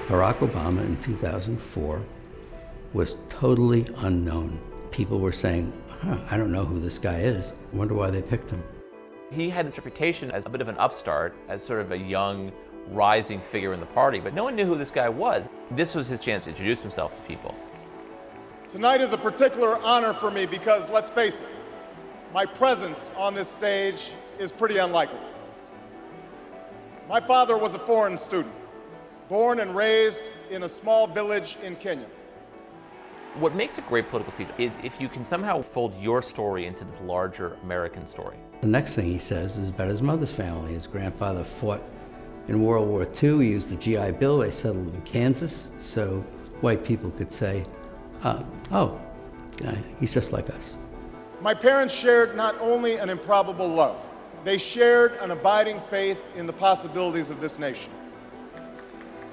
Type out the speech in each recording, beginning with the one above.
Barack Obama in 2004 was totally unknown. People were saying, I don't know who this guy is. I wonder why they picked him. He had this reputation as a bit of an upstart, as sort of a young, rising figure in the party, but no one knew who this guy was. This was his chance to introduce himself to people. Tonight is a particular honor for me because, let's face it, my presence on this stage is pretty unlikely. My father was a foreign student, born and raised in a small village in Kenya. What makes a great political speech is if you can somehow fold your story into this larger American story. The next thing he says is about his mother's family. His grandfather fought in World War II. He used the GI Bill. They settled in Kansas, so white people could say, he's just like us. My parents shared not only an improbable love, they shared an abiding faith in the possibilities of this nation.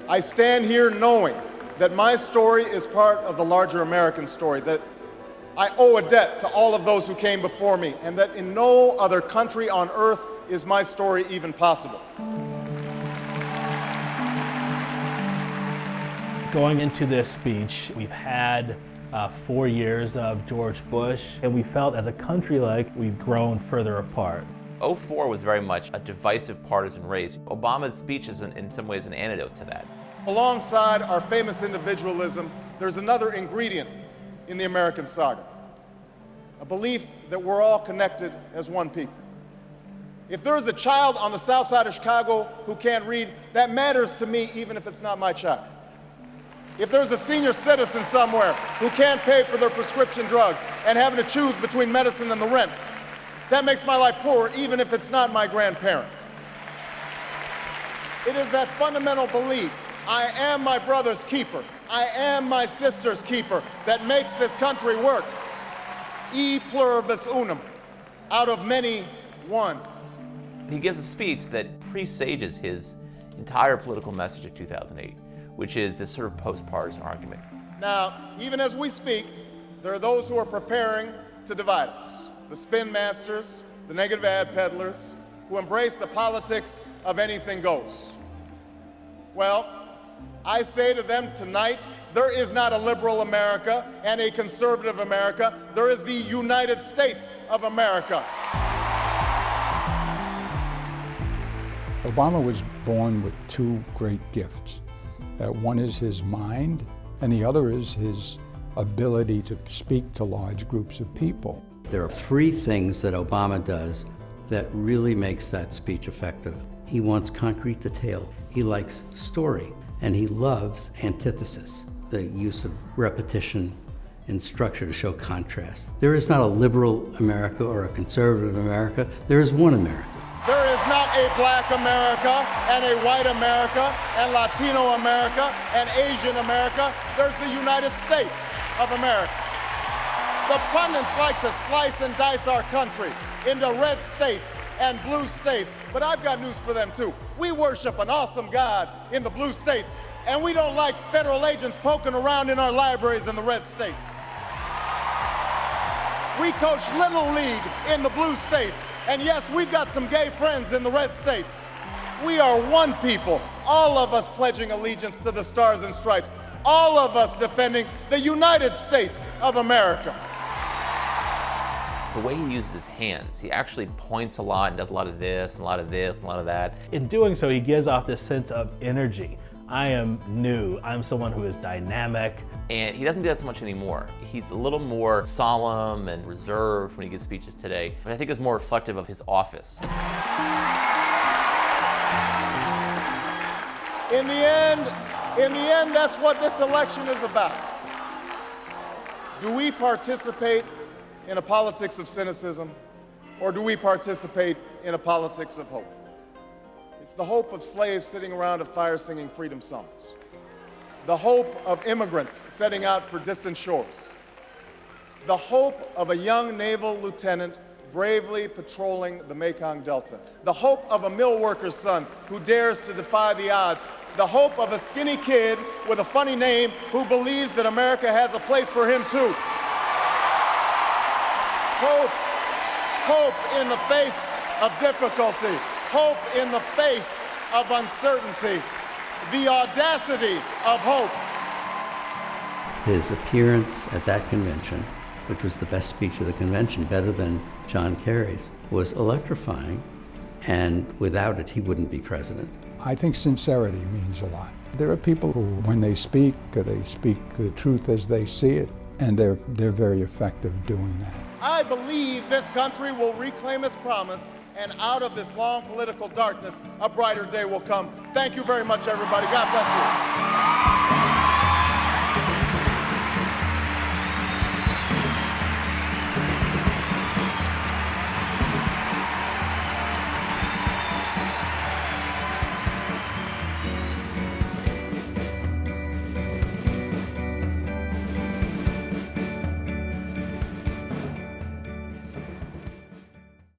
I stand here knowing that my story is part of the larger American story, that I owe a debt to all of those who came before me, and that in no other country on earth is my story even possible. Going into this speech, we've had 4 years of George Bush, and we felt as a country like we've grown further apart. '04 was very much a divisive partisan race. Obama's speech is in some ways an antidote to that. Alongside our famous individualism, there's another ingredient in the American saga, a belief that we're all connected as one people. If there is a child on the south side of Chicago who can't read, that matters to me even if it's not my child. If there's a senior citizen somewhere who can't pay for their prescription drugs and having to choose between medicine and the rent, that makes my life poorer even if it's not my grandparent. It is that fundamental belief, I am my brother's keeper, I am my sister's keeper, that makes this country work. E pluribus unum, out of many, one. He gives a speech that presages his entire political message of 2008, which is this sort of post-partisan argument. Now, even as we speak, there are those who are preparing to divide us. The spin masters, the negative ad peddlers, who embrace the politics of anything goes. Well, I say to them tonight, there is not a liberal America and a conservative America. There is the United States of America. Obama was born with two great gifts. One is his mind, and the other is his ability to speak to large groups of people. There are three things that Obama does that really makes that speech effective. He wants concrete detail. He likes story, and he loves antithesis, the use of repetition and structure to show contrast. There is not a liberal America or a conservative America. There is one America. There is not a black America and a white America and Latino America and Asian America. There's the United States of America. The pundits like to slice and dice our country into red states and blue states, but I've got news for them too. We worship an awesome God in the blue states, and we don't like federal agents poking around in our libraries in the red states. We coach Little League in the blue states, and yes, we've got some gay friends in the red states. We are one people, all of us pledging allegiance to the Stars and Stripes, all of us defending the United States of America. The way he uses his hands, he actually points a lot and does a lot of this and a lot of this and a lot of that. In doing so, he gives off this sense of energy. I am new, I'm someone who is dynamic. And he doesn't do that so much anymore. He's a little more solemn and reserved when he gives speeches today, but I think it's more reflective of his office. In the end, that's what this election is about. Do we participate in a politics of cynicism, or do we participate in a politics of hope? It's the hope of slaves sitting around a fire singing freedom songs. The hope of immigrants setting out for distant shores. The hope of a young naval lieutenant bravely patrolling the Mekong Delta. The hope of a mill worker's son who dares to defy the odds. The hope of a skinny kid with a funny name who believes that America has a place for him too. Hope in the face of difficulty. Hope in the face of uncertainty. the audacity of hope. His appearance at that convention, which was the best speech of the convention, better than John Kerry's, was electrifying, and without it, he wouldn't be president. I think sincerity means a lot. There are people who, when they speak the truth as they see it, and they're very effective doing that. I believe this country will reclaim its promise, and out of this long political darkness, a brighter day will come. Thank you very much, everybody. God bless you.